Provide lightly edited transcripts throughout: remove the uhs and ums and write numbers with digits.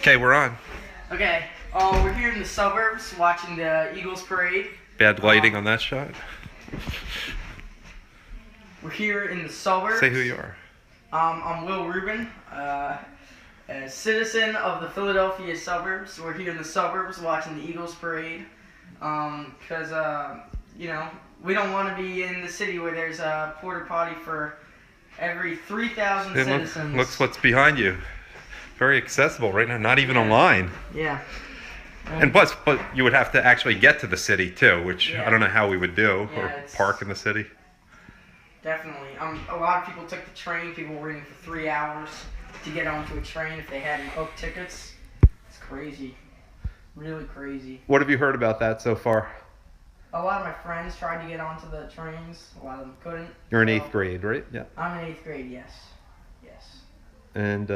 Okay, we're on. Okay, we're here in the suburbs watching the Eagles parade. Bad lighting on that shot. We're here in the suburbs. Say who you are. I'm Will Rubin, a citizen of the Philadelphia suburbs. We're here in the suburbs watching the Eagles parade because, you know, we don't want to be in the city where there's a porta potty for every 3,000 citizens. Looks what's behind you. Very accessible right now, not even online. Yeah. And plus, but you would have to actually get to the city too, which Yeah. I don't know how we would do, Yeah, or park in the city. Definitely. A lot of people took the train. People were waiting for 3 hours to get onto a train if they hadn't booked tickets. It's crazy. Really crazy. What have you heard about that so far? A lot of my friends tried to get onto the trains. A lot of them couldn't. You're in So- 8th grade, right? Yeah. I'm in 8th grade, yes. Yes. And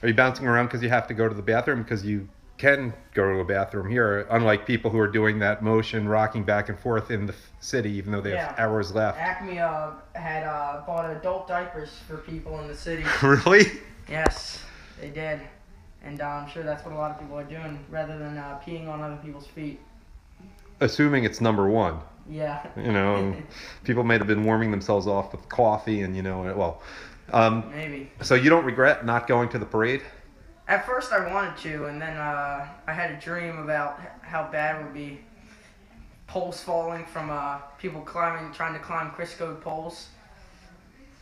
are you bouncing around because you have to go to the bathroom? Because you can go to a bathroom here, unlike people who are doing that motion, rocking back and forth in the city, even though they have hours left. Acme had bought adult diapers for people in the city. Really? Yes, they did. And I'm sure that's what a lot of people are doing, rather than peeing on other people's feet. Assuming it's number one. Yeah. You know, people might have been warming themselves off with coffee and, you know, well. Maybe. So you don't regret not going to the parade? At first I wanted to, and then I had a dream about how bad it would be. Poles falling from people trying to climb Crisco poles.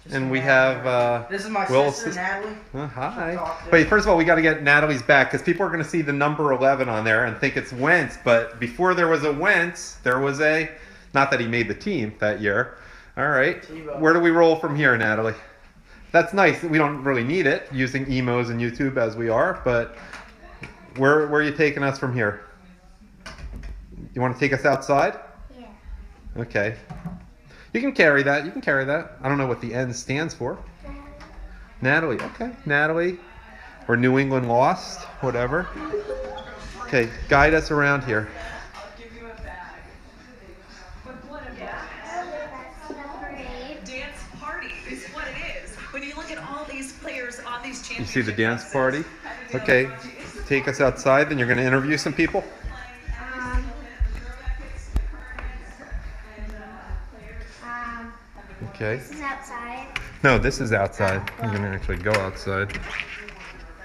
Just And we imagine. have This is my Will's sister, Natalie. hi. Wait, first of all, we got to get Natalie's back because people are going to see the number 11 on there and think it's Wentz. But before there was a Wentz, there was a, not that he made the team that year. All right. Tebow. Where do we roll from here, Natalie? That's nice. We don't really need it using emos and YouTube as we are, but where are you taking us from here? You want to take us outside? Yeah. Okay. You can carry that. You can carry that. I don't know what the N stands for. Natalie. Okay. Natalie. Or New England Lost. Whatever. Okay. Guide us around here. Dance party is what it is. When you look at all these players on these You championship see the dance buses, party? Okay. Take us outside. Then you're going to interview some people. Okay. This is outside. No, this is outside. You're going to actually go outside.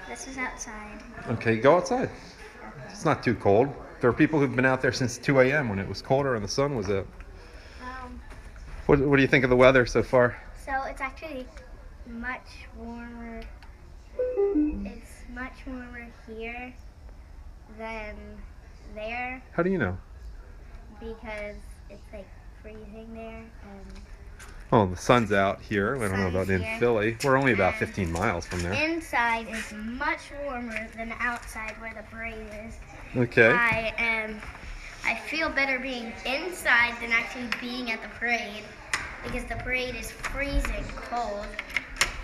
This is outside. Okay, go outside. It's not too cold. There are people who've been out there since 2 a.m. when it was colder and the sun was out. What do you think of the weather so far? So it's actually much warmer. It's much warmer here than there How do you know? because it's like freezing there. And Oh, the sun's out here. I don't know about in Sun's here. Philly. We're only about 15 miles from there. inside is much warmer than outside where the parade is. Okay. I feel better being inside than actually being at the parade because the parade is freezing cold.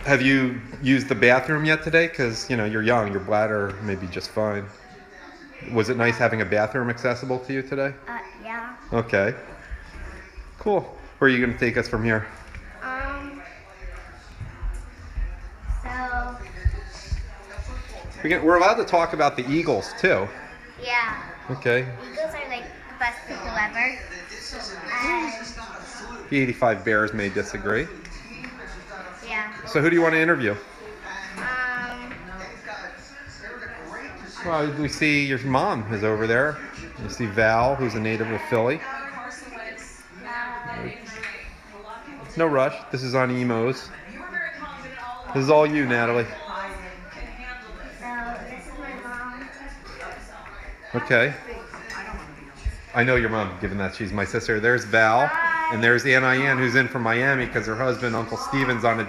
Have you used the bathroom yet today? Because, you know, you're young. Your bladder may be just fine. Was it nice having a bathroom accessible to you today? Yeah. Okay. Cool. Where are you going to take us from here? So, We're allowed to talk about the Eagles, too. yeah. Okay. Eagles are like the best people ever. And, The 85 Bears may disagree. yeah. So who do you want to interview? Well, we see your mom is over there. You see Val, who's a native of Philly. No rush. This is on emos. This is all you, Natalie. So, this is my mom. Okay. I know your mom, given that she's my sister. There's Val, and there's Aunt Ian, who's in from Miami because her husband, Uncle Steven's, on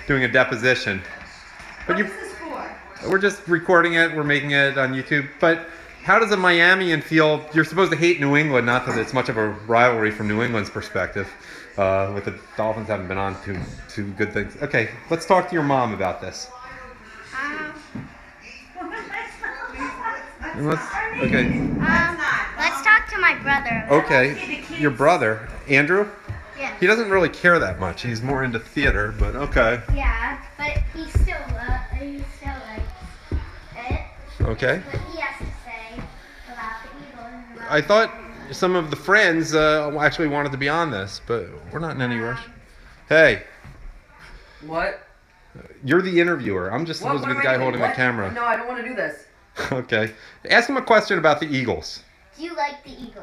doing a deposition. But we're just recording it. We're making it on YouTube. But how does a Miamian feel? You're supposed to hate New England, not that it's much of a rivalry from New England's perspective. With the Dolphins haven't been on to good things. Okay, let's talk to your mom about this. Okay. Let's talk to my brother. Okay. Your brother, Andrew? Yeah. He doesn't really care that much. He's more into theater, but okay. Yeah, but he still likes it. Okay. What he has to say about the Eagles. And about I thought some of the friends actually wanted to be on this, but we're not in any rush. Hey, What? you're the interviewer. I'm just supposed to be the guy holding the camera. No, I don't want to do this. Okay. Ask him a question about the Eagles. Do you like the Eagles?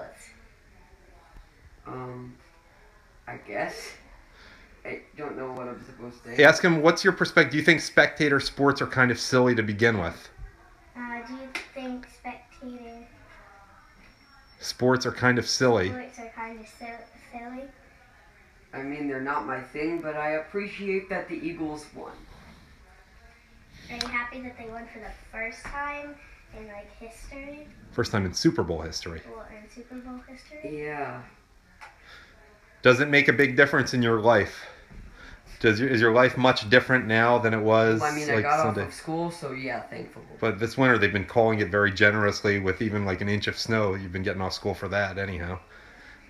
I guess. I don't know what I'm supposed to say. Ask him, what's your perspective? Do you think spectator sports are kind of silly to begin with? Do you think spectator Sports are kind of silly. sports are kind of silly? I mean, they're not my thing, but I appreciate that the Eagles won. Are you happy that they won for the first time in like history? First time in Super Bowl history. Or in Super Bowl history? Yeah. Does it make a big difference in your life? Is your life much different now than it was Well, I mean, I like got Sunday? off of school, so yeah, thankful. But this winter they've been calling it very generously with even like an inch of snow. You've been getting off school for that anyhow.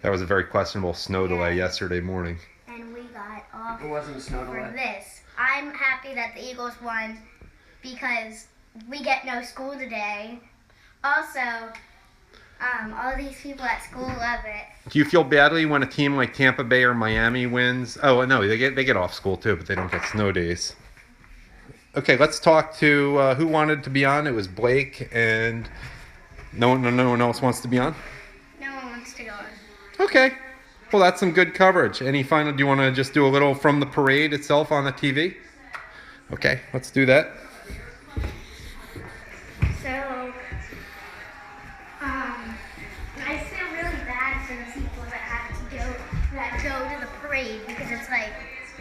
That was a very questionable snow delay yesterday morning. And we got off It wasn't a snow for delay. this. I'm happy that the Eagles won because we get no school today. Also, all these people at school love it. Do you feel badly when a team like Tampa Bay or Miami wins? Oh no, they get off school too, but they don't get snow days. Okay, let's talk to who wanted to be on. It was Blake, and no one else wants to be on. No one wants to go on. Okay, well that's some good coverage. Any final? Do you want to just do a little from the parade itself on the TV? Okay, let's do that. So, I feel really bad for the people that go to the parade because it's like,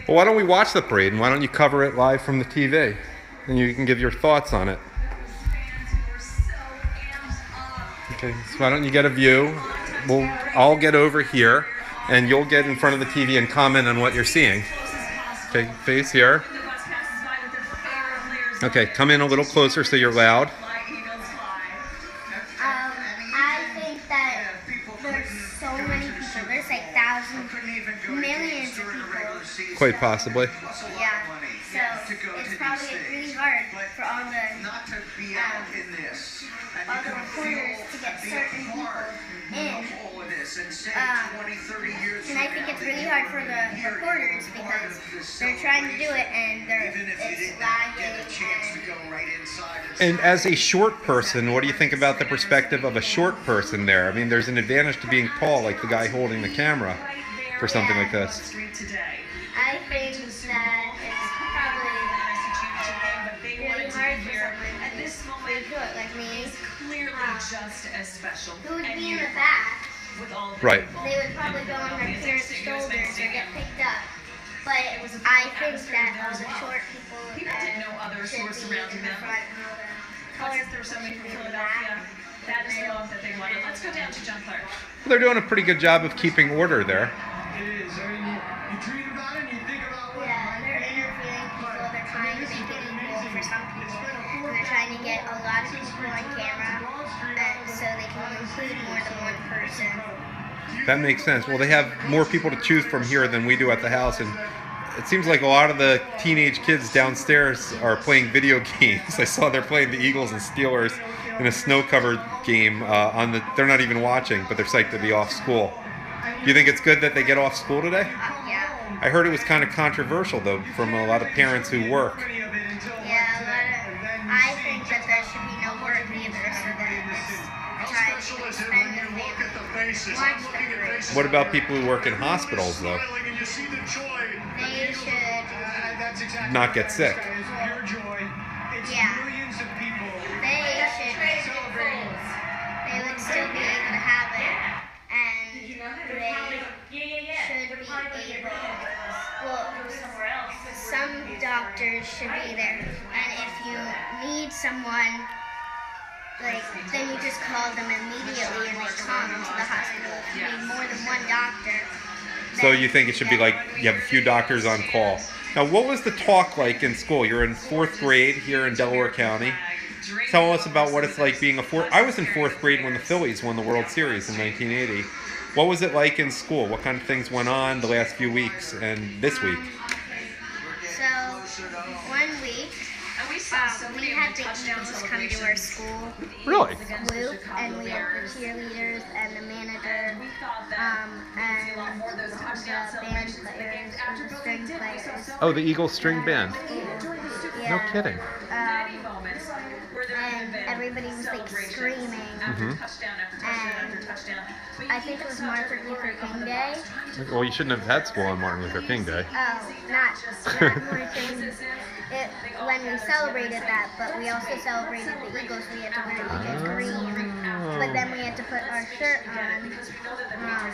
Well, why don't we watch the parade, and why don't you cover it live from the TV, and you can give your thoughts on it. Okay, so why don't you get a view? I'll get over here, and you'll get in front of the TV and comment on what you're seeing. Okay, face here. Okay, come in a little closer so you're loud. I think that there's so many people. There's like thousands, millions of people. Quite possibly. Yeah. So it's probably really hard for all the reporters to get certain people in. And I think it's really hard for the reporters because they're trying to do it and it's lagging. And as a short person, what do you think about the perspective of a short person there? I mean, there's an advantage to being tall, like the guy holding the camera, for something like this. I think that it's probably really hard for someone to do it, like me. Who would be in the back? Right. They would probably go on their parents' shoulders or get picked up. But I think that all the short people didn't know others who were should be surrounding in the them. front and all the colored There were so many people from in the Philadelphia. back. That is the love that they wanted. Let's go down to John Clark. Well, they're doing a pretty good job of keeping order there. It is. I mean, you dream about it and you think about what Yeah, they're interviewing people. They're trying to make it equal for some people. And they're trying to get a lot of people on camera so they can include more than one person. That makes sense. Well, they have more people to choose from here than we do at the house, and it seems like a lot of the teenage kids downstairs are playing video games. I saw they're playing the Eagles and Steelers in a snow-covered game. They're not even watching, but they're psyched to be off school. Do you think it's good that they get off school today? Yeah. I heard it was kind of controversial, though, from a lot of parents who work. Yeah, I think that there should be no work either, so that it's time to spend with family. Watch the parade. What about people who work in hospitals, though? They should, Not get sick. yeah, they should, they would still be able to have it, and they should be able, well, some doctors should be there, and if you need someone, like, then you just call them immediately and they come to the hospital. If you need more than one doctor. So you think it should be like you have a few doctors on call. Now, what was the talk like in school? You're in 4th grade here in Delaware County. Tell us about what it's like being I was in 4th grade when the Phillies won the World Series in 1980. What was it like in school? What kind of things went on the last few weeks and this week? So, 1 week, We had the Eagles come to our school. Really? Luke, and we had the cheerleaders and the manager, and the band players or the string players. Oh, the Eagles string band. Yeah. No kidding. And everybody was like screaming. Hmm. And I think it was Martin Luther King Day. Well, you shouldn't have had school on Martin Luther King Day. Oh, not Martin. When we celebrated that, but we also celebrated the Eagles. We had to wear Eagles green, but then we had to put our shirt on.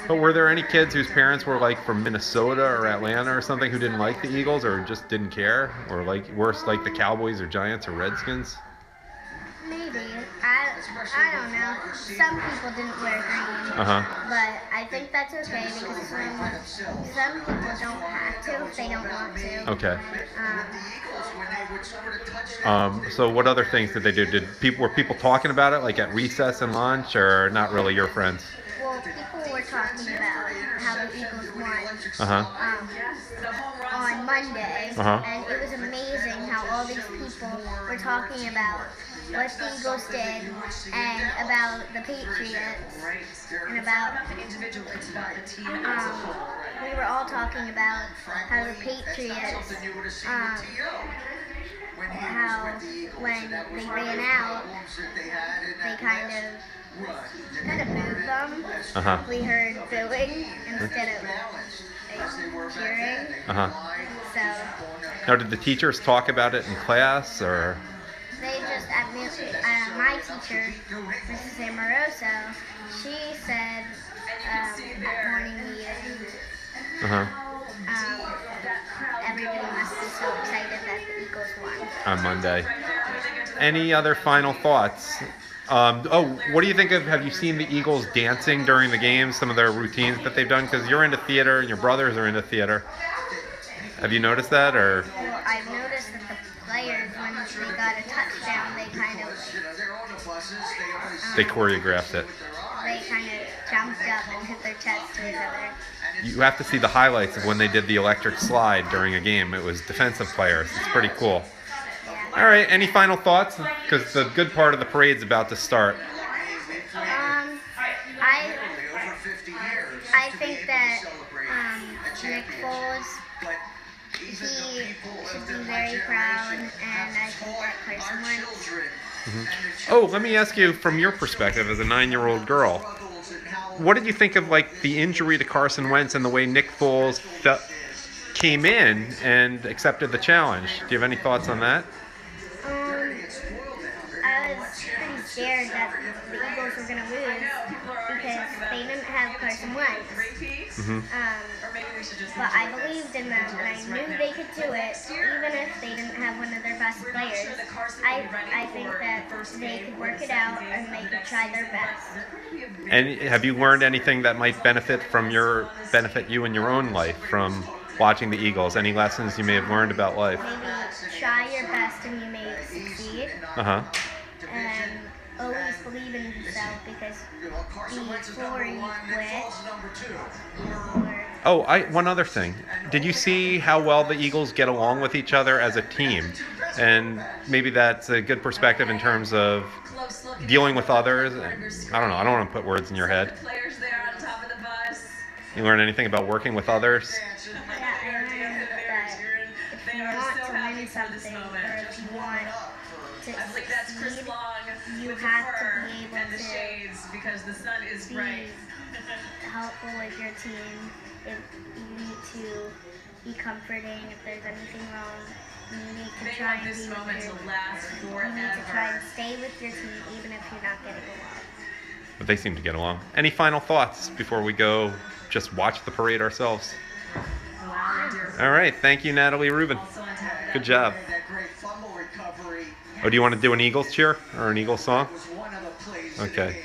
But were there any kids whose parents were like from Minnesota or Atlanta or something who didn't like the Eagles or just didn't care? Or like worse, like the Cowboys or Giants or Redskins? Maybe. I don't know. Some people didn't wear green. But I think that's okay because some people don't have to if they don't want to. Okay. So what other things did they do? Were people talking about it like at recess and lunch, or not really your friends? Well, people were talking about how the Eagles won on Monday, and it was amazing how all these people were talking about what the Eagles did and about the Patriots and about we were all talking about how the Patriots how when they ran out they kind of booed them. We heard booing instead of cheering. So Now, did the teachers talk about it in class, or? they just, my teacher, Mrs. Amoroso, she said at morning meeting, everybody must be so excited that the Eagles won. On Monday. Any other final thoughts? What do you think of, have you seen the Eagles dancing during the games, some of their routines that they've done? Because you're into theater and your brothers are into theater. Have you noticed that, or? Well, I've noticed that the players, when they got a touchdown, they kind of They choreographed it. they kind of jumped up and hit their chest to each other. You have to see the highlights of when they did the electric slide during a game. It was defensive players. It's pretty cool. All right, any final thoughts? Because the good part of the parade's about to start. I think that Nick Foles, he should be very proud, and I think that Carson Wentz. Oh, let me ask you, from your perspective as a 9-year-old girl, what did you think of like the injury to Carson Wentz and the way Nick Foles came in and accepted the challenge? Do you have any thoughts on that? I was pretty scared that the Eagles were going to lose because they didn't have Carson Wentz. But I believed in them, and I knew they could do it, even if they didn't have one of their best players. I think that they could work it out, and they could try their best. And have you learned anything that might benefit you in your own life from watching the Eagles? Any lessons you may have learned about life? Maybe try your best and you may succeed. And always believe in yourself, because before you quit, one other thing. Did you see how well the Eagles get along with each other as a team? And maybe that's a good perspective in terms of dealing with others. I don't know. I don't want to put words in your head. You learn anything about working with others? yeah, I learned that if you want to win something, or if you want to succeed, you have to be able to be helpful with your team. If you need to be comforting if there's anything wrong. You need to try and be with you need to try and stay with your team even if you're not getting along. But they seem to get along. Any final thoughts before we go just watch the parade ourselves? All right. Thank you, Natalie Rubin. Good job. Oh, do you want to do an Eagles cheer or an Eagles song? Okay.